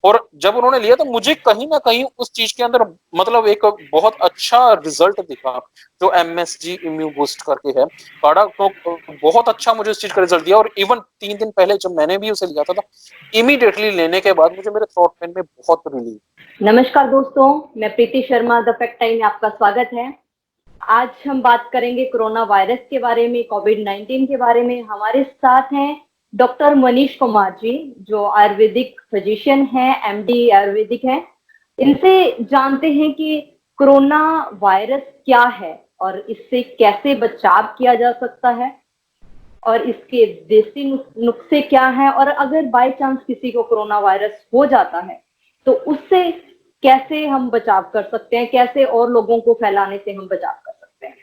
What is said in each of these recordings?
और जब उन्होंने लिया तो मुझे कहीं ना कहीं उस चीज के अंदर मतलब एक बहुत अच्छा रिजल्ट दिखा, जो एमएसजी इम्यून बूस्ट करके है काढ़ा, तो बहुत अच्छा मुझे उस चीज का रिजल्ट दिया। और इवन 3 दिन पहले जब मैंने भी उसे लिया था इमीडिएटली लेने के बाद मुझे मेरे थ्रोट पेन में बहुत रिलीफ। नमस्कार दोस्तों, मैं प्रीति शर्मा द फैक्ट टाइम में आपका स्वागत है। आज हम बात करेंगे कोरोना वायरस के बारे में, कोविड-19 के बारे में। हमारे साथ हैं डॉक्टर मनीष कुमार जी, जो आयुर्वेदिक फिजिशियन हैं, एमडी आयुर्वेदिक हैं। इनसे जानते हैं कि कोरोना वायरस क्या है और इससे कैसे बचाव किया जा सकता है और इसके देसी नुस्खे क्या हैं, और अगर बाय चांस किसी को कोरोना वायरस हो जाता है तो उससे कैसे हम बचाव कर सकते हैं, कैसे और लोगों को फैलाने से हम बचाव कर सकते हैं।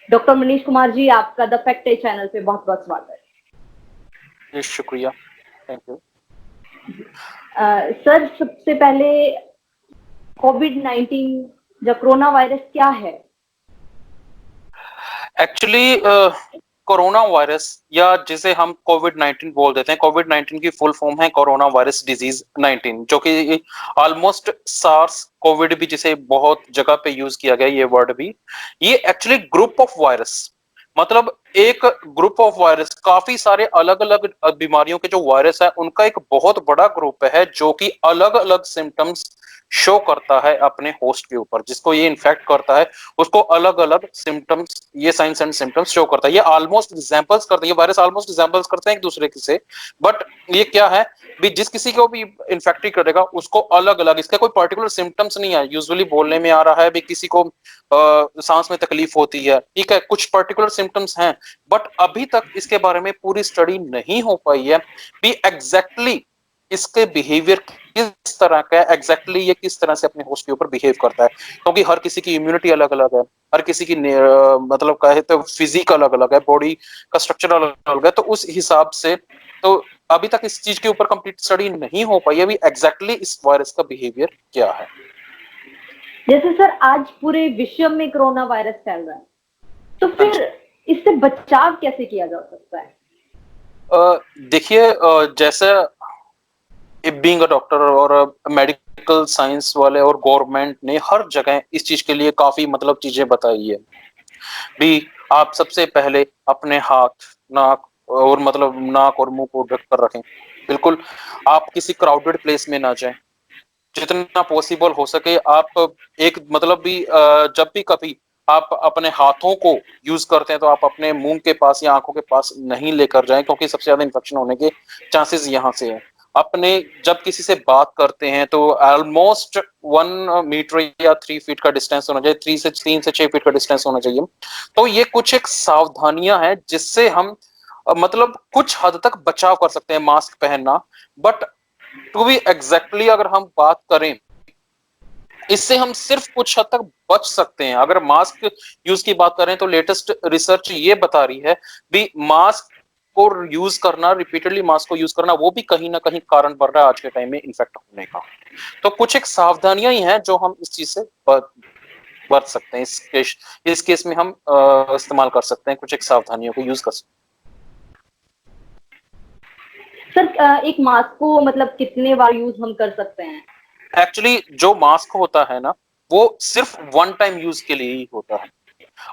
डॉक्टर मनीष कुमार जी, आपका द फैक्ट चैनल पे बहुत बहुत स्वागत है। शुक्रिया, थैंक यू। सर, सबसे पहले कोविड-19 या कोरोना वायरस क्या है? एक्चुअली कोरोना वायरस, या जिसे हम कोविड-19 बोल देते हैं, कोविड-19 की फुल फॉर्म है कोरोना वायरस डिजीज 19, जो कि ऑलमोस्ट सार्स कोविड भी जिसे बहुत जगह पे यूज किया गया ये वर्ड भी। ये एक्चुअली ग्रुप ऑफ वायरस, मतलब एक ग्रुप ऑफ वायरस, काफी सारे अलग अलग बीमारियों के जो वायरस है उनका एक बहुत बड़ा ग्रुप है, जो कि अलग अलग सिम्टम्स शो करता है अपने होस्ट के ऊपर। जिसको ये इन्फेक्ट करता है उसको अलग अलग सिम्टम्स, ये साइंस एंड सिम्टम्स शो करता है। ये ऑलमोस्ट रिजेंबल्स करते हैं, ये वायरस ऑलमोस्ट रिजेंबल्स करते हैं एक दूसरे से। बट ये क्या है भी, जिस किसी को भी इन्फेक्ट करेगा उसको अलग अलग, इसका कोई पर्टिकुलर सिम्टम्स नहीं है। यूजुअली बोलने में आ रहा है भी किसी को सांस में तकलीफ होती है, ठीक है, कुछ पर्टिकुलर सिम्टम्स हैं, बट अभी तक इसके बारे में पूरी स्टडी नहीं हो पाई है भी एग्जैक्टली इसके बिहेवियर किस तरह का है, एग्जैक्टली ये किस तरह से अपने होस्ट के ऊपर बिहेव करता है। क्योंकि हर किसी की इम्यूनिटी अलग अलग है, हर किसी की मतलब कहे तो फिजिक अलग अलग है, बॉडी का स्ट्रक्चर अलग अलग है। तो उस हिसाब से तो अभी तक इस चीज के ऊपर कंप्लीट स्टडी नहीं हो पाई है भी एग्जैक्टली इस वायरस का बिहेवियर क्या है। जैसे सर, आज पूरे विश्व में कोरोना वायरस फैल रहा है, तो हाँ फिर जी। इससे बचाव कैसे किया जा सकता है? देखिए, जैसे बीइंग अ डॉक्टर और मेडिकल साइंस वाले और गवर्नमेंट ने हर जगह इस चीज के लिए काफी मतलब चीजें बताई है भी। आप सबसे पहले अपने हाथ, नाक और मतलब नाक और मुंह को ढक कर रखें। बिल्कुल आप किसी क्राउडेड प्लेस में ना जाएं, जितना पॉसिबल हो सके आप एक मतलब भी जब भी कभी आप अपने हाथों को यूज करते हैं तो आप अपने मुंह के पास या आंखों के पास नहीं लेकर जाएं, क्योंकि सबसे ज्यादा इन्फेक्शन होने के चांसेस यहाँ से हैं। अपने जब किसी से बात करते हैं तो ऑलमोस्ट 1 मीटर या 3 फीट का डिस्टेंस होना चाहिए, 3 से 6 फीट का डिस्टेंस होना चाहिए। तो ये कुछ एक सावधानियां हैं जिससे हम मतलब कुछ हद तक बचाव कर सकते हैं, मास्क पहनना। बट टू बी एग्जैक्टली अगर हम बात करें, इससे हम सिर्फ कुछ हद तक बच सकते हैं। अगर मास्क यूज की बात करें तो लेटेस्ट रिसर्च ये बता रही है भी मास्क को यूज करना, रिपीटेडली मास्क को यूज करना, वो भी कहीं ना कहीं कारण बन रहा है आज के टाइम में इन्फेक्ट होने का। तो कुछ एक सावधानियां ही हैं जो हम इस चीज से बच सकते हैं। इस केस में हम इस्तेमाल कर सकते हैं, कुछ एक सावधानियों को यूज कर सकते सर, एक मास्क को मतलब कितने बार यूज हम कर सकते हैं? हैं। एक्चुअली जो मास्क होता है ना, वो सिर्फ वन टाइम यूज के लिए ही होता है।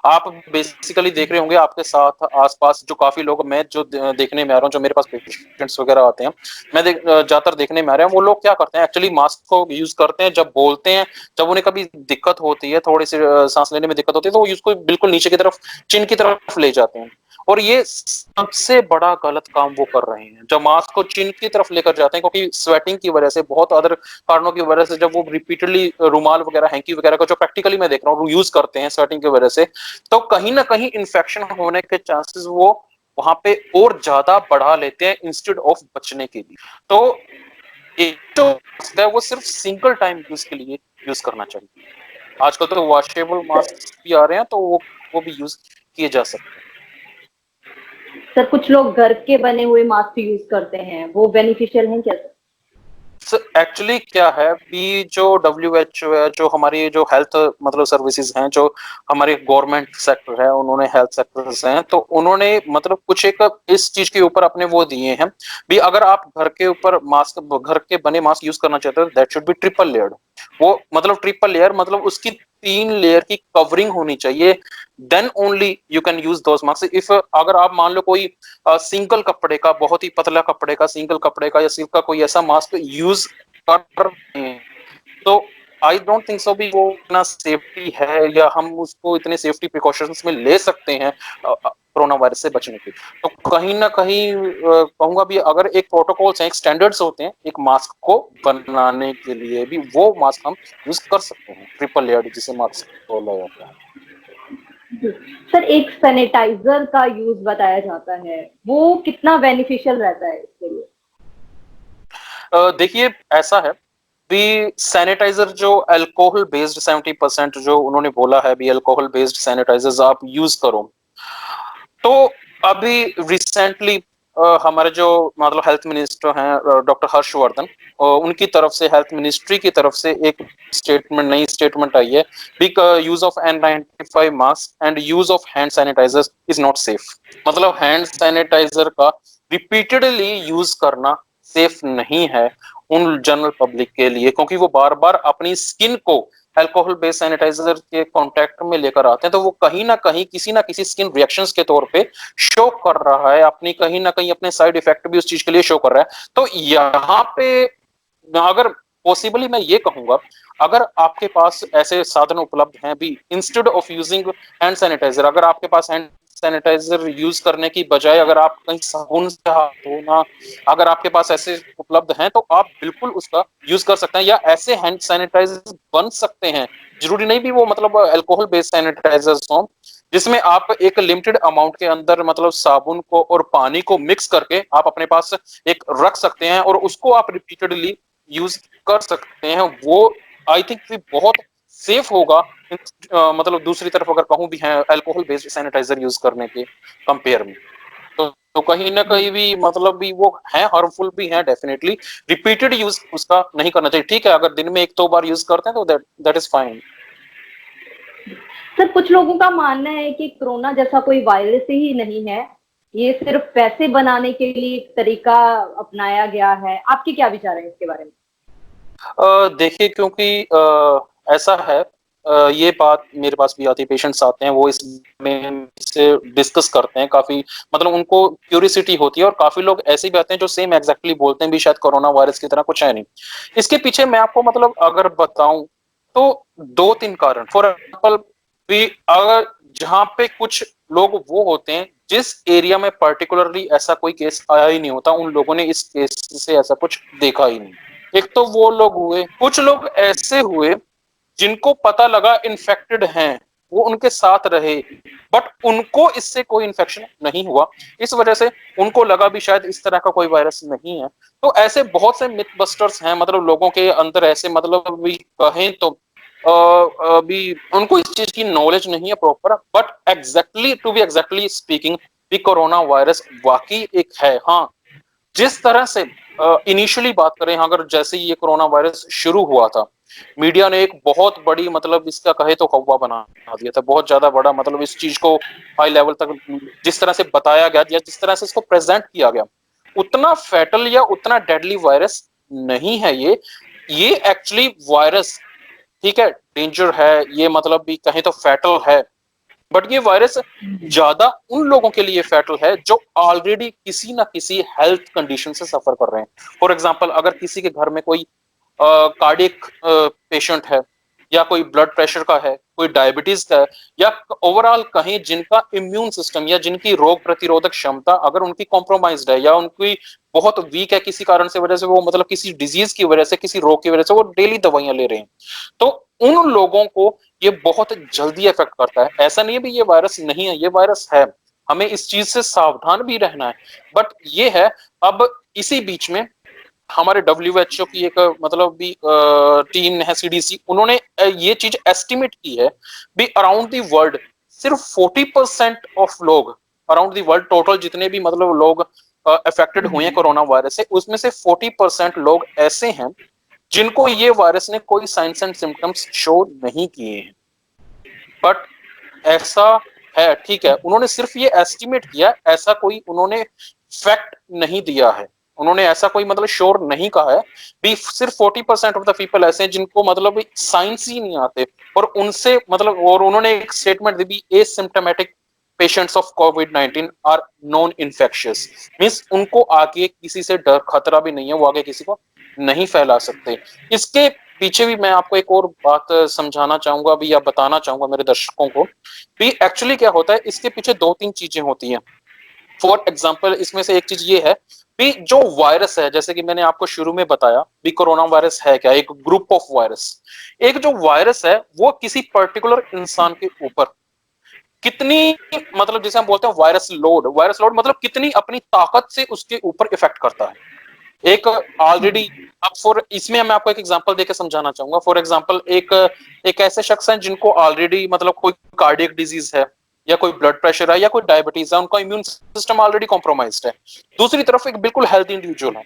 आप बेसिकली देख रहे होंगे आपके साथ आसपास जो काफी लोग, मैं जो देखने में आ रहा हूँ, जो मेरे पास पेशेंट्स वगैरह आते हैं, मैं ज्यादातर देखने में आ रहा हूँ, वो लोग क्या करते हैं एक्चुअली मास्क को यूज करते हैं जब बोलते हैं। जब उन्हें कभी दिक्कत होती है, थोड़ी सी सांस लेने में दिक्कत होती है, तो वो उसको बिल्कुल नीचे की तरफ, चिन की तरफ ले जाते हैं। और ये सबसे बड़ा गलत काम वो कर रहे हैं, जब मास्क को चिन की तरफ लेकर जाते हैं, क्योंकि स्वेटिंग की वजह से, बहुत अदर कारणों की वजह से, जब वो रिपीटेडली रुमाल वगैरह, हैंकी वगैरह का जो प्रैक्टिकली मैं देख रहा हूँ यूज करते हैं स्वेटिंग की वजह से, तो कहीं ना कहीं इन्फेक्शन होने के चांसेस वो वहां पे और ज्यादा बढ़ा लेते हैं इंस्टेड ऑफ बचने के लिए। तो एक जो मास्क है वो सिर्फ सिंगल टाइम यूज के लिए यूज करना चाहिए। आजकल तो वॉशेबल मास्क भी आ रहे हैं, तो वो भी यूज किए जा सकते हैं। सर, कुछ लोग घर के बने हुए मास्क यूज करते हैं, वो बेनिफिशियल हैं क्या सर? एक्चुअली क्या है कि जो WHO है, जो हमारी जो हेल्थ मतलब सर्विसेज हैं, जो हमारे गवर्नमेंट सेक्टर है, उन्होंने हेल्थ सेक्टर्स हैं, तो उन्होंने मतलब कुछ एक इस चीज के ऊपर अपने वो दिए हैं भी। अगर आप घर के ऊपर मास्क, घर के बने मास्क यूज करना चाहते हो, that should be triple layered. वो मतलब ट्रिपल लेयर मतलब उसकी 3 लेयर की कवरिंग होनी चाहिए, then only you can use those mask. If अगर आप मान लो कोई सिंगल कपड़े का, बहुत ही पतला कपड़े का, सिंगल कपड़े का या सिल्क का कोई ऐसा मास्क यूज कर रहे हैं, तो आई डोंट थिंक सो भी वो इतना सेफ्टी है, या हम उसको इतने सेफ्टी प्रिकॉशंस में ले सकते हैं कोरोना वायरस से बचने के। तो कहीं ना कहीं कहूंगा भी, अगर एक प्रोटोकॉल्स हैं, एक स्टैंडर्ड्स होते हैं एक मास्क को बनाने के लिए भी, वो मास्क हम यूज कर सकते हैं, ट्रिपल लेयर्ड जिसे मास्क बोला जाता है। सर, एक सैनिटाइजर का यूज बताया जाता है, वो कितना बेनिफिशियल रहता है इसके लिए? देखिए ऐसा है भी, सैनिटाइजर जो अल्कोहल बेस्ड 70% जो उन्होंने बोला है भी, अल्कोहल बेस्ड सैनिटाइजर्स आप यूज करो। तो अभी रिसेंटली हमारे जो मतलब हेल्थ मिनिस्टर हैं डॉक्टर हर्षवर्धन, उनकी तरफ से, हेल्थ मिनिस्ट्री की तरफ से एक स्टेटमेंट, नई स्टेटमेंट आई है, big use of N95 mask and use of hand sanitizer is not safe. मतलब हैंड सैनिटाइजर का रिपीटेडली यूज करना सेफ नहीं है उन जनरल पब्लिक के लिए, क्योंकि वो बार बार अपनी स्किन को अल्कोहल बेस्ड सैनिटाइजर के कांटेक्ट में लेकर आते हैं, तो वो कहीं ना किसी स्किन रिएक्शंस के तौर पे शो कर रहा है, अपनी कहीं ना कहीं अपने साइड इफेक्ट भी उस चीज के लिए शो कर रहा है। तो यहाँ पे अगर पॉसिबली मैं ये कहूंगा, अगर आपके पास ऐसे साधन उपलब्ध हैं भी, instead of using hand sanitizer, अगर आपके पास हैंड सैनिटाइजर यूज करने की बजाय अगर आप कहीं साबुन से हाथ धोना, अगर आपके पास ऐसे उपलब्ध हैं, तो आप बिल्कुल उसका यूज कर सकते हैं, या ऐसे हैंड सैनिटाइजर बन सकते हैं। जरूरी नहीं भी वो मतलब अल्कोहल बेस्ड सैनिटाइजर्स हो, जिसमें आप एक लिमिटेड अमाउंट के अंदर मतलब साबुन को और पानी को मिक्स करके आप अपने पास एक रख सकते हैं, और उसको आप रिपीटेडली यूज कर सकते हैं। वो आई थिंक भी बहुत सेफ होगा, मतलब दूसरी तरफ अगर कहूं भी है अल्कोहल बेस्ड सैनिटाइजर यूज करने के कंपेयर में। तो कहीं ना कहीं भी मतलब भी वो है, हार्मफुल भी है डेफिनेटली। रिपीटेड यूज उसका नहीं करना चाहिए। ठीक है, अगर दिन में 1-2 बार यूज करते हैं तो दैट इज फाइन। सर, कुछ लोगों का मानना है कि कोरोना जैसा कोई वायरस ही नहीं है, ये सिर्फ पैसे बनाने के लिए एक तरीका अपनाया गया है। आपके क्या विचार हैं इसके बारे में? देखिए, क्योंकि ऐसा है, ये बात मेरे पास भी आती है, पेशेंट्स आते हैं, वो इस में से डिस्कस करते हैं काफी, मतलब उनको क्यूरियोसिटी होती है, और काफी लोग ऐसे भी आते हैं जो सेम एग्जैक्टली बोलते हैं भी शायद कोरोना वायरस की तरह कुछ है नहीं। इसके पीछे मैं आपको मतलब अगर बताऊं तो 2-3 कारण। फॉर एग्जाम्पल भी, अगर जहाँ पे कुछ लोग वो होते हैं जिस एरिया में पर्टिकुलरली ऐसा कोई केस आया ही नहीं होता, उन लोगों ने इस केस से ऐसा कुछ देखा ही नहीं। एक तो वो लोग हुए, कुछ लोग ऐसे हुए जिनको पता लगा इन्फेक्टेड हैं, वो उनके साथ रहे, बट उनको इससे कोई इन्फेक्शन नहीं हुआ, इस वजह से उनको लगा भी शायद इस तरह का कोई वायरस नहीं है। तो ऐसे बहुत से मिथ बस्टर्स हैं, मतलब लोगों के अंदर ऐसे, मतलब भी कहें तो अभी उनको इस चीज की नॉलेज नहीं है proper, but exactly to be exactly speaking, भी कोरोना वायरस वाकई एक है। हाँ, जिस तरह से इनिशियली बात करें, अगर जैसे ही ये कोरोना वायरस शुरू हुआ था, मीडिया ने एक बहुत बड़ी मतलब इसका कहे तो कौवा बना दिया था, बहुत ज्यादा बड़ा, मतलब इस चीज को हाई लेवल तक जिस तरह से बताया गया या जिस तरह से इसको प्रेजेंट किया गया, उतना फैटल या उतना डेडली वायरस नहीं है ये एक्चुअली वायरस, ठीक है, डेंजर है, ये मतलब भी कहें तो फैटल है, बट ये वायरस ज्यादा उन लोगों के लिए फैटल है जो ऑलरेडी किसी ना किसी हेल्थ कंडीशन से सफर कर रहे हैं। फॉर एग्जांपल, अगर किसी के घर में कोई कार्डियक पेशेंट है, या कोई ब्लड प्रेशर का है, कोई डायबिटीज का है, या ओवरऑल कहीं जिनका इम्यून सिस्टम या जिनकी रोग प्रतिरोधक क्षमता अगर उनकी कॉम्प्रोमाइज्ड है, या उनकी बहुत वीक है किसी कारण से, वजह से वो मतलब किसी डिजीज की वजह से, किसी रोग की वजह से वो डेली दवाइयां ले रहे हैं, तो उन लोगों को ये बहुत जल्दी इफेक्ट करता है। ऐसा नहीं है भी ये वायरस नहीं है, ये वायरस है, हमें इस चीज से सावधान भी रहना है। बट ये है, अब इसी बीच में हमारे WHO की एक मतलब भी टीम है, CDC, उन्होंने ये चीज एस्टिमेट की है भी, अराउंड द वर्ल्ड सिर्फ 40% ऑफ लोग, अराउंड द वर्ल्ड टोटल जितने भी मतलब लोग अफेक्टेड हुए हैं कोरोना वायरस से, उसमें से 40% लोग ऐसे हैं जिनको ये वायरस ने कोई साइंस एंड सिम्टम्स शो नहीं किए हैं। बट ऐसा है, ठीक है, उन्होंने सिर्फ ये एस्टिमेट किया, ऐसा कोई उन्होंने फैक्ट नहीं दिया है, उन्होंने ऐसा कोई मतलब श्योर नहीं कहा है भी। सिर्फ 40% ऑफ द पीपल ऐसे हैं जिनको मतलब साइंस ही नहीं आते, और उनसे मतलब, और उन्होंने एक स्टेटमेंट दी भी, एसिम्प्टोमेटिक पेशेंट्स ऑफ कोविड-19 आर नॉन इन्फेक्शियस, मींस उनको आगे किसी से डर खतरा भी नहीं है, वो आगे किसी को नहीं फैला सकते। इसके पीछे भी मैं आपको एक और बात समझाना चाहूंगा भी, या बताना चाहूंगा मेरे दर्शकों को भी, एक्चुअली क्या होता है, इसके पीछे दो तीन चीजें होती हैं। फॉर एग्जाम्पल, इसमें से एक चीज ये है कि जो वायरस है, जैसे कि मैंने आपको शुरू में बताया भी, कोरोना वायरस है क्या, एक ग्रुप ऑफ वायरस। एक जो वायरस है वो किसी पर्टिकुलर इंसान के ऊपर कितनी, मतलब जैसे हम बोलते हैं वायरस लोड, वायरस लोड मतलब कितनी अपनी ताकत से उसके ऊपर इफेक्ट करता है। एक ऑलरेडी, अब फॉर इसमें मैं आपको एक एग्जांपल देकर समझाना चाहूंगा। फॉर एग्जांपल, एक एक ऐसे शख्स हैं जिनको ऑलरेडी मतलब कोई कार्डियक डिजीज है, या कोई ब्लड प्रेशर है, या कोई डायबिटीज है, उनका इम्यून सिस्टम ऑलरेडी कॉम्प्रोमाइज्ड है। दूसरी तरफ एक बिल्कुल हेल्थी इंडिविजुअल है,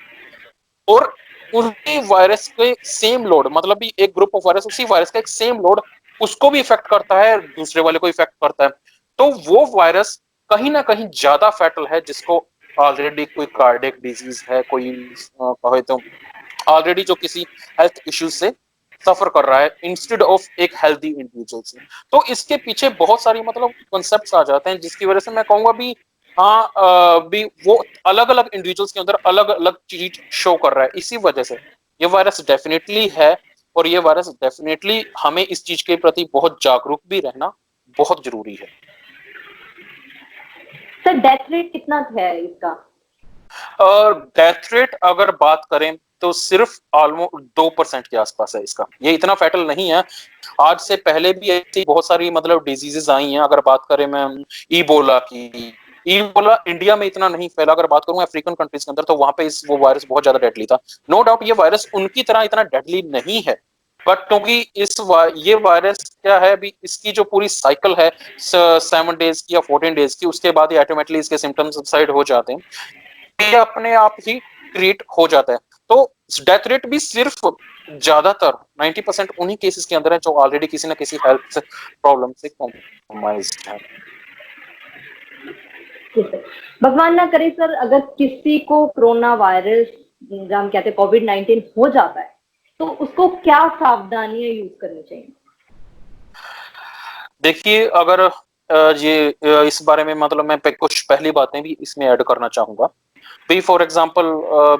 और उसी वायरस के सेम लोड, मतलब भी एक ग्रुप ऑफ वायरस, उसी वायरस का एक सेम लोड उसको भी इफेक्ट करता है, दूसरे वाले को इफेक्ट करता है, तो वो वायरस कहीं ना कहीं ज्यादा फैटल है, जिसको ऑलरेडी कोई कार्डियक डिजीज है, कोई कहे तो ऑलरेडी जो किसी हेल्थ इश्यूज से सफर कर रहा है, इंस्टेड ऑफ एक हेल्दी इंडिविजुअल से। तो इसके पीछे बहुत सारी मतलब कॉन्सेप्ट्स आ जाते हैं, जिसकी वजह से मैं कहूंगा भी, हाँ, भी वो अलग अलग इंडिविजुअल्स के अंदर अलग अलग चीज शो कर रहा है। इसी वजह से ये वायरस डेफिनेटली है, और ये वायरस डेफिनेटली हमें इस चीज के प्रति बहुत जागरूक भी रहना बहुत जरूरी है। सर डेथ रेट कितना है इसका? डेथ रेट अगर बात करें तो सिर्फ ऑलमोस्ट 2% के आसपास है इसका, ये इतना फैटल नहीं है। आज से पहले भी ऐसी बहुत सारी मतलब डिजीजेस आई हैं। अगर बात करें मैं ईबोला की, ईबोला इंडिया में इतना नहीं फैला, अगर बात करूं अफ्रीकन कंट्रीज के अंदर, तो वहां पे इस वो वायरस बहुत ज्यादा डेडली था। नो डाउट ये वायरस उनकी तरह इतना डेडली नहीं है, बट क्योंकि ये वायरस क्या है अभी, इसकी जो पूरी साइकिल है 7 डेज की या 14 डेज की, उसके बाद ही ऑटोमेटिकली इसके सिम्टम्स सबसाइड हो जाते हैं, ये अपने आप ही क्रिएट हो जाता है। तो डेथ रेट भी सिर्फ ज्यादातर 90% उन्हीं केसेस के अंदर है जो ऑलरेडी किसी ना किसी हेल्थ प्रॉब्लम से कॉम्प्रोमाइज है। ठीक है। भगवान ना करे सर, अगर किसी को कोरोना वायरस, जो हम कहते हैं कोविड-19 हो जाता है, तो उसको क्या सावधानियां यूज करनी चाहिए? देखिए, अगर इस बारे में मतलब मैं कुछ पहली बातें भी इसमें ऐड करना चाहूंगा भी। फॉर एग्जांपल,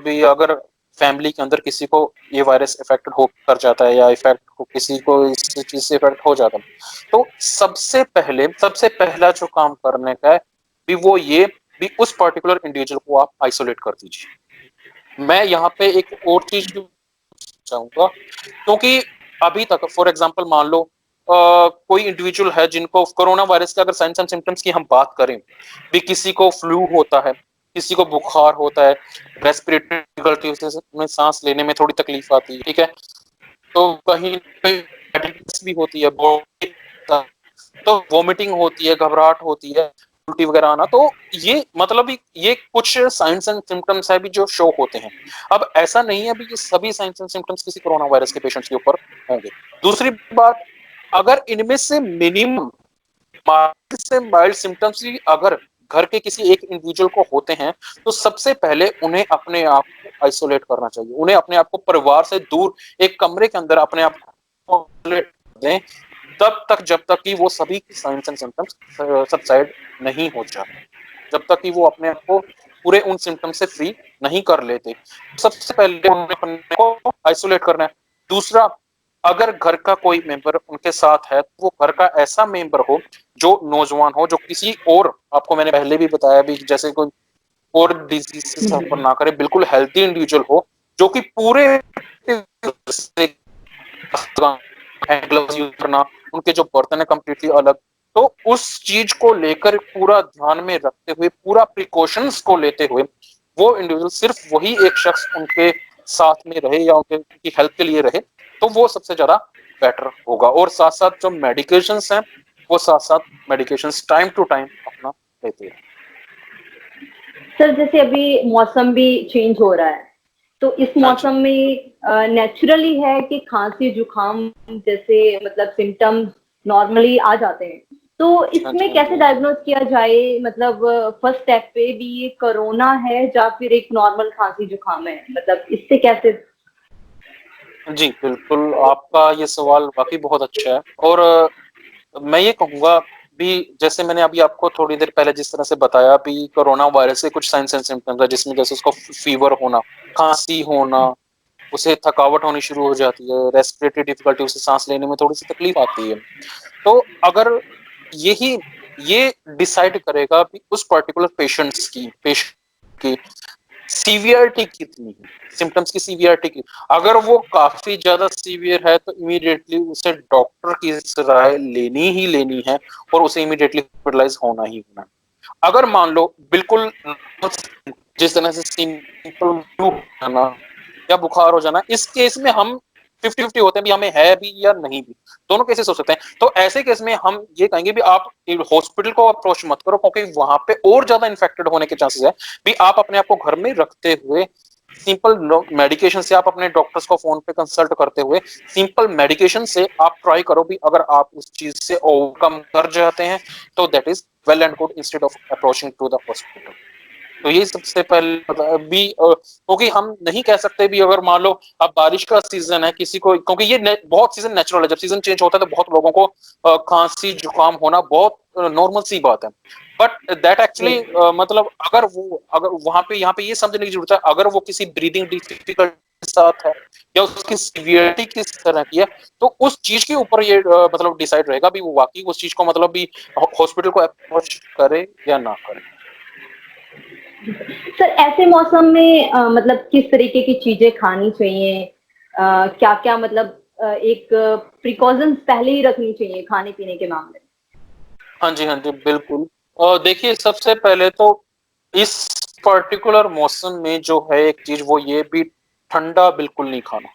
भी अगर फैमिली के अंदर किसी को ये वायरस इफेक्ट हो कर जाता है, या इफेक्ट हो किसी को इस चीज से इफेक्ट हो जाता है, तो सबसे पहला जो काम करने का है भी, वो ये भी, उस पर्टिकुलर इंडिविजुअल को आप आइसोलेट कर दीजिए। मैं यहाँ पे एक और चीज चाहूंगा, क्योंकि अभी तक फॉर एग्जांपल मान लो कोई इंडिविजुअल है जिनको कोरोना वायरस के अगर साइंस एंड सिम्टम्स की हम बात करें भी, किसी को फ्लू होता है, किसी को बुखार होता है, रेस्पिरेटरी डिफिकल्टी में सांस लेने में थोड़ी तकलीफ आती है, ठीक है, तो कहीं भी होती है, तो वोमिटिंग होती है, घबराहट होती है, उल्टी वगैरह आना, तो ये मतलब ये कुछ साइंस एंड सिम्टम्स है भी जो शो होते हैं। अब ऐसा नहीं है भी कि सभी साइंस एंड सिम्टम्स किसी कोरोना वायरस के पेशेंट्स के ऊपर होंगे। दूसरी बात, अगर इनमें से मिनिमम माइल्ड से माइल्ड सिम्टम्स भी अगर घर के किसी एक इंडिविजुअल को होते हैं, तो सबसे पहले उन्हें अपने आप को आइसोलेट करना चाहिए, उन्हें अपने आप को परिवार से दूर एक कमरे के अंदर अपने आप को आइसोलेट दें, तब तक जब तक कि वो सभी साइंस एंड सिम्टम्स सबसाइड नहीं हो जाते, जब तक कि वो अपने आप को पूरे उन सिम्टम से फ्री नहीं कर लेते। सबसे पहले उन्हें अपने को आइसोलेट करना है। दूसरा, अगर घर का कोई मेंबर उनके साथ है, तो वो घर का ऐसा मेंबर हो जो नौजवान हो, जो किसी और, आपको मैंने पहले भी बताया भी, जैसे कोई और डिजीज से सफर ना करे, बिल्कुल हेल्थी इंडिविजुअल हो, जो कि पूरे हैंड ग्लव्स यूज करना, उनके जो बर्तन है कंप्लीटली अलग, तो उस चीज को लेकर पूरा ध्यान में रखते हुए, पूरा प्रिकॉशंस को लेते हुए, वो इंडिविजुअल, सिर्फ वही एक शख्स उनके साथ में रहे या उनकी हेल्प के लिए रहे, तो वो सबसे ज्यादा बेटर होगा। और साथ साथ जो मेडिकेशंस हैं, वो साथ साथ मेडिकेशंस टाइम टू टाइम अपना लेते हैं। सर जैसे अभी मौसम भी चेंज हो रहा है, तो इस हाँ जी। मौसम में नेचुरली है कि खांसी जुकाम जैसे मतलब सिम्टम्स नॉर्मली आ जाते हैं, तो हाँ जी, इसमें हाँ जी, कैसे हाँ जी। डायग्नोज किया जाए? मतलब फर्स्ट स्टेप पे भी ये कोरोना है या फिर एक नॉर्मल खांसी जुकाम है, मतलब इससे कैसे? जी, बिल्कुल, आपका ये सवाल वाक़ई बहुत अच्छा है और मैं ये कहूँगा भी जैसे मैंने अभी आपको थोड़ी देर पहले जिस तरह से बताया भी कोरोना वायरस के कुछ साइन्स एंड सिम्पटम्स है जिसमें जैसे उसको फीवर होना, खाँसी होना, उसे थकावट होनी शुरू हो जाती है, रेस्पिरेटरी डिफिकल्टी उसे सांस लेने में थोड़ी-सी तकलीफ आती है। तो अगर यही ये डिसाइड करेगा कि उस पर्टिकुलर पेशेंट की सीवियरिटी कितनी है, सिम्पटम्स की सीवियरिटी की अगर वो काफ़ी ज़्यादा सीवियर है तो इमीडिएटली उसे डॉक्टर की राय लेनी ही लेनी है और उसे इमीडिएटली हॉस्पिटलाइज़ होना ही होना है। अगर मान लो बिल्कुल जिस तरह से सिंपल फ्लू है ना या बुखार हो जाना, इस केस में हम 50-50 होते हैं भी हमें है भी या नहीं भी, दोनों केसेस हो सकते हैं। तो ऐसे केस में हम ये कहेंगे भी आप हॉस्पिटल को अप्रोच मत करो क्योंकि वहां पे और ज्यादा इन्फेक्टेड होने के चांसेस है भी आप अपने आप को घर में रखते हुए सिंपल मेडिकेशन से आप अपने डॉक्टर्स को फोन पे कंसल्ट करते हुए सिंपल मेडिकेशन से आप ट्राई करो भी अगर आप उस चीज से ओवरकम कर जाते हैं तो that is well and good instead of approaching to the hospital. तो यही सबसे पहले भी क्योंकि हम नहीं कह सकते भी अगर मान लो अब बारिश का सीजन है किसी को क्योंकि ये बहुत सीजन नेचुरल है जब सीजन चेंज होता है तो बहुत लोगों को खांसी जुकाम होना बहुत नॉर्मल सी बात है। बट दैट एक्चुअली मतलब अगर वहां पे यहाँ पे ये समझने की जरूरत है अगर वो किसी ब्रीदिंग डिफिकल्टी के साथ है या उसकी सीवियरिटी किस तरह की है तो उस चीज के ऊपर ये मतलब डिसाइड रहेगा भी वो वाकई उस चीज को मतलब भी हॉस्पिटल को अप्रोच करे या ना करे। सर ऐसे मौसम में मतलब किस तरीके की चीजें खानी चाहिए? क्या क्या मतलब एक प्रिकॉशंस पहले ही रखनी चाहिए खाने पीने के मामले में? हाँ जी, हाँ जी, बिल्कुल। देखिए सबसे पहले तो इस पर्टिकुलर मौसम में जो है एक चीज़ वो ये भी ठंडा बिल्कुल नहीं खाना।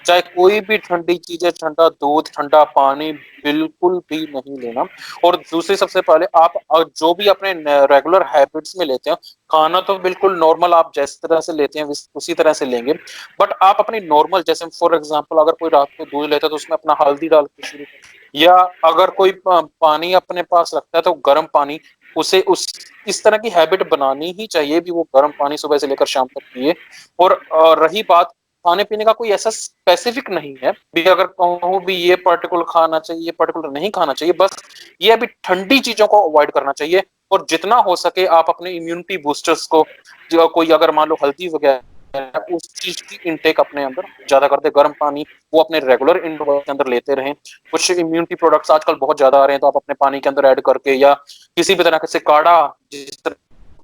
चाहे कोई भी ठंडी चीज़ें, ठंडा दूध, ठंडा पानी बिल्कुल भी नहीं लेना। और दूसरी सबसे पहले आप जो भी अपने रेगुलर हैबिट्स में लेते हैं, खाना तो बिल्कुल नॉर्मल आप जिस तरह से लेते हैं उसी तरह से लेंगे। बट आप अपनी नॉर्मल जैसे फॉर एग्जांपल अगर कोई रात को दूध लेता है तो उसमें अपना हल्दी डाल के शुरू करें। या अगर कोई पानी अपने पास रखता है तो गर्म पानी उसे उस इस तरह की हैबिट बनानी ही चाहिए भी वो गर्म पानी सुबह से लेकर शाम तक पिए। और रही बात खाने पीने का कोई ऐसा स्पेसिफिक नहीं है भी अगर कहूँ भी ये पर्टिकुलर खाना चाहिए ये पर्टिकुलर नहीं खाना चाहिए बस ये अभी ठंडी चीजों को अवॉइड करना चाहिए। और जितना हो सके आप अपने इम्यूनिटी बूस्टर्स को जो कोई अगर मान लो हल्दी वगैरह उस चीज की इनटेक अपने अंदर ज्यादा कर दे गर्म पानी वो अपने रेगुलर इंटरवल के अंदर लेते रहें। कुछ इम्यूनिटी प्रोडक्ट्स आजकल बहुत ज्यादा आ रहे हैं तो आप अपने पानी के अंदर ऐड करके या किसी भी तरह से काढ़ा जिस तरह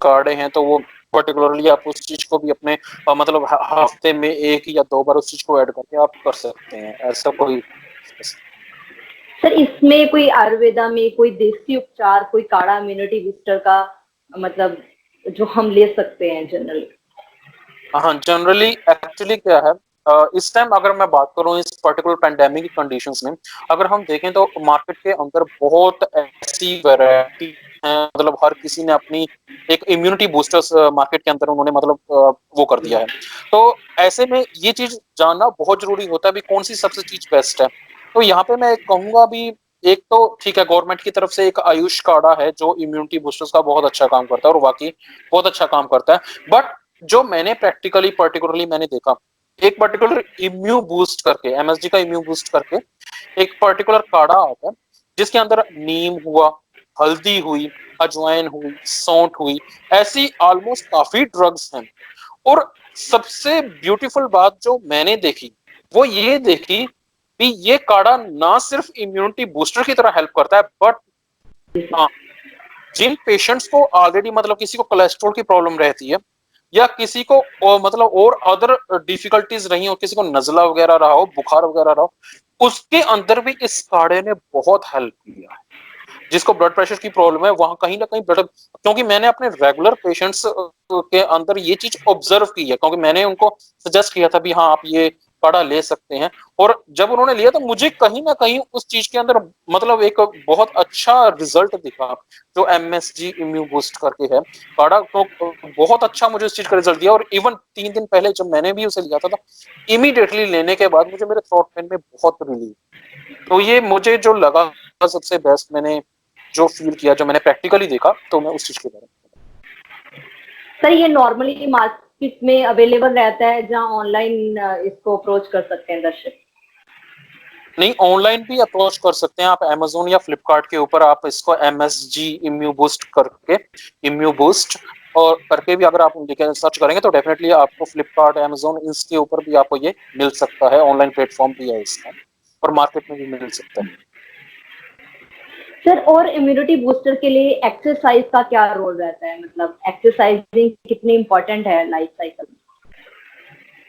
काढ़े हैं तो वो पर्टिकुलरली आप उस चीज को भी अपने मतलब हफ्ते में एक या दो बार उस चीज को ऐड करके आप कर सकते हैं ऐसा कोई। सर इसमें कोई आयुर्वेदा में कोई देसी उपचार, कोई काढ़ा इम्यूनिटी बूस्टर का मतलब जो हम ले सकते हैं जनरली? हाँ जनरली एक्चुअली क्या है इस टाइम अगर मैं बात करूं इस पर्टिकुलर पेंडेमिक की कंडीशंस में अगर हम देखें तो मार्केट के अंदर बहुत ऐसी वैरायटी है मतलब हर किसी ने अपनी एक इम्यूनिटी बूस्टर्स मार्केट के अंदर उन्होंने मतलब वो कर दिया है। तो ऐसे में ये चीज जानना बहुत जरूरी होता है भी कौन सी सबसे चीज बेस्ट है। तो यहाँ पे मैं कहूंगा भी एक तो ठीक है गवर्नमेंट की तरफ से एक आयुष काढ़ा है जो इम्यूनिटी बूस्टर्स का बहुत अच्छा काम करता है और वाकई बहुत अच्छा काम करता है। बट जो मैंने प्रैक्टिकली पर्टिकुलरली मैंने देखा एक पर्टिकुलर इम्यू बूस्ट करके एमएसजी का इम्यू बूस्ट करके एक पर्टिकुलर काढ़ा आता है जिसके अंदर नीम हुआ हल्दी हुई अजवाइन हुई सौंठ हुई ऐसी ऑलमोस्ट काफी ड्रग्स हैं। और सबसे ब्यूटीफुल बात जो मैंने देखी वो ये देखी कि ये काढ़ा ना सिर्फ इम्यूनिटी बूस्टर की तरह हेल्प करता है बट हाँ जिन पेशेंट्स को ऑलरेडी मतलब किसी को कोलेस्ट्रॉल की प्रॉब्लम रहती है या किसी को मतलब और अदर डिफिकल्टीज रही हो किसी को नजला वगैरह रहा हो बुखार वगैरह रहा हो उसके अंदर भी इस काढ़े ने बहुत हेल्प किया है। जिसको ब्लड प्रेशर की प्रॉब्लम है वहां कहीं ना कहीं ब्लड क्योंकि मैंने अपने रेगुलर पेशेंट्स के अंदर ये चीज ऑब्जर्व की है क्योंकि मैंने उनको सजेस्ट किया था भी हाँ आप ये काढ़ा ले सकते हैं। और जब उन्होंने लिया तो मुझे कहीं ना कहीं उस चीज के अंदर मतलब एक बहुत अच्छा रिजल्ट दिखा, जो MSG इम्यू बूस्ट करके है काढ़ा, तो बहुत अच्छा मुझे उस चीज का रिजल्ट दिया। और इवन 3 दिन पहले जब मैंने भी उसे लिया था इमीडिएटली लेने के बाद मुझे मेरे थ्रोट पेन में बहुत रिलीफ। तो ये मुझे जो लगा सबसे बेस्ट, मैंने जो फील किया, जो मैंने प्रैक्टिकली देखा, तो मैं उस चीज के बारे में। सर ये नॉर्मली मार्केट में अवेलेबल रहता है जहां ऑनलाइन इसको अप्रोच कर सकते हैं दर्शक? नहीं, ऑनलाइन भी अप्रोच कर सकते हैं आप, Amazon या फ्लिपकार्ट के ऊपर आप इसको MSG इम्यू बूस्ट करके, इम्यू बूस्ट और करके भी अगर आप लिखे सर्च करेंगे तो डेफिनेटली आपको फ्लिपकार्ट, Amazon इसके ऊपर भी आपको ये मिल सकता है, ऑनलाइन प्लेटफॉर्म भी है इसका, और मार्केट में भी मिल सकता है। सर और इम्यूनिटी बूस्टर के लिए एक्सरसाइज का क्या रोल रहता है, मतलब एक्सरसाइजिंग कितनी इंपॉर्टेंट है लाइफ साइकिल में?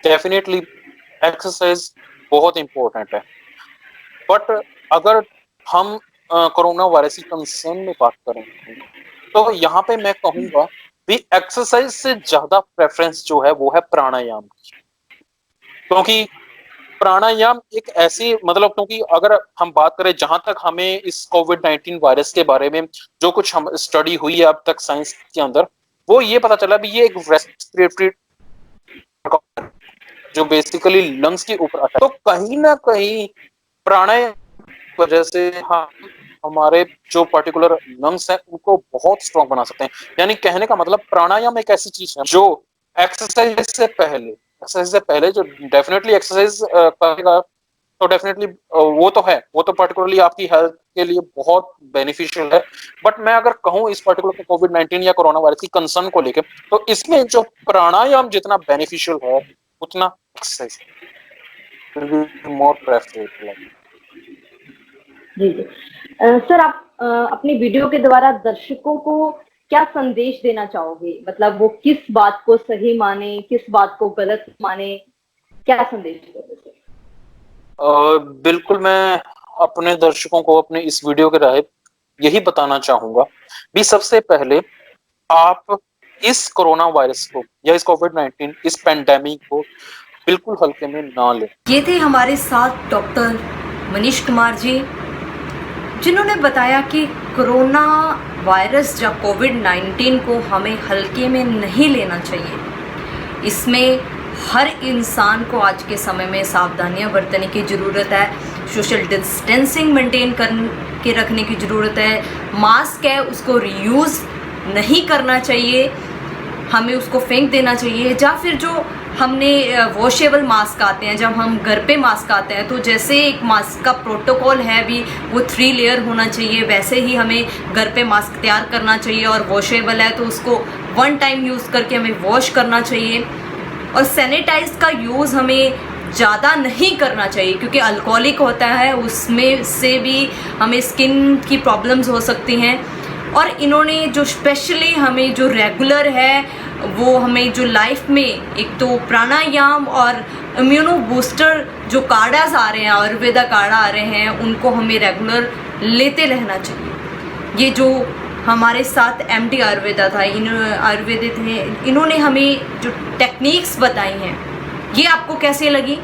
डेफिनेटली एक्सरसाइज बहुत इंपॉर्टेंट है, बट अगर हम कोरोना वायरस की कंसर्न में बात करें तो यहाँ पे मैं कहूंगा भी एक्सरसाइज से ज्यादा प्रेफरेंस जो है वो है प्राणायाम की। क्योंकि प्राणायाम एक ऐसी मतलब, क्योंकि अगर हम बात करें जहां तक हमें इस कोविड-19 वायरस के बारे में जो कुछ हम स्टडी हुई है अब तक साइंस के अंदर, वो ये पता चला भी ये एक रेस्पिरेटरी जो बेसिकली लंग्स के ऊपर आता है। तो कहीं ना कहीं प्राणायाम की वजह से हम हमारे जो पर्टिकुलर लंग्स हैं उनको बहुत स्ट्रॉन्ग बना सकते हैं। यानी कहने का मतलब प्राणायाम एक ऐसी चीज है जो एक्सरसाइज से पहले जो डेफिनेटली एक्सरसाइज करेगा तो डेफिनेटली वो तो पर्टिकुलरली आपकी हेल्थ के लिए बहुत बेनिफिशियल है। बट मैं अगर कहूँ इस पर्टिकुलर कोविड-19 या कोरोना वायरस की कंसर्न को लेकर, तो इसमें जो प्राणायाम जितना बेनिफिशियल है उतना एक्सरसाइज मोर प्रेफरेबल है। जी जी। सर आप अपनी वीडियो के द्वारा दर्शकों को क्या संदेश देना चाहोगे, मतलब वो किस बात को सही माने, किस बात को गलत माने, क्या संदेश दोगे सर? बिल्कुल, मैं अपने दर्शकों को अपने इस वीडियो के राहे यही बताना चाहूंगा भी सबसे पहले आप इस कोरोना वायरस को या इस कोविड-19 इस पेंडेमिक को बिल्कुल हल्के में ना लें। ये थे हमारे साथ डॉक्टर मनीष कुमार जी, जिन्होंने बताया कि कोरोना वायरस या कोविड-19 को हमें हल्के में नहीं लेना चाहिए। इसमें हर इंसान को आज के समय में सावधानियां बरतने की ज़रूरत है, सोशल डिस्टेंसिंग मेंटेन करके रखने की ज़रूरत है, मास्क है उसको रीयूज़ नहीं करना चाहिए, हमें उसको फेंक देना चाहिए, या फिर जो हमने वॉशेबल मास्क आते हैं, जब हम घर पे मास्क आते हैं तो जैसे एक मास्क का प्रोटोकॉल है भी वो 3 लेयर होना चाहिए, वैसे ही हमें घर पे मास्क तैयार करना चाहिए, और वॉशेबल है तो उसको 1 टाइम यूज़ करके हमें वॉश करना चाहिए। और सैनिटाइज का यूज़ हमें ज़्यादा नहीं करना चाहिए क्योंकि अल्कोहलिक होता है, उसमें से भी हमें स्किन की प्रॉब्लम्स हो सकती हैं। और इन्होंने जो स्पेशली हमें जो रेगुलर है वो हमें जो लाइफ में एक तो प्राणायाम और इम्यूनो बूस्टर जो काढ़ास आ रहे हैं, आयुर्वेदा काढ़ा आ रहे हैं, उनको हमें रेगुलर लेते रहना चाहिए। ये जो हमारे साथ MD आयुर्वेदा था, आयुर्वेदिक थे, इन्होंने हमें जो टेक्निक्स बताई हैं ये आपको कैसे लगी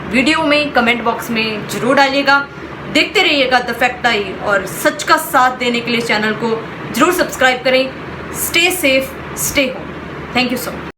वीडियो में कमेंट बॉक्स में ज़रूर डालिएगा। देखते रहिएगा द फैक्ट आई, और सच का साथ देने के लिए चैनल को ज़रूर सब्सक्राइब करें। Stay safe, stay home. Thank you so much.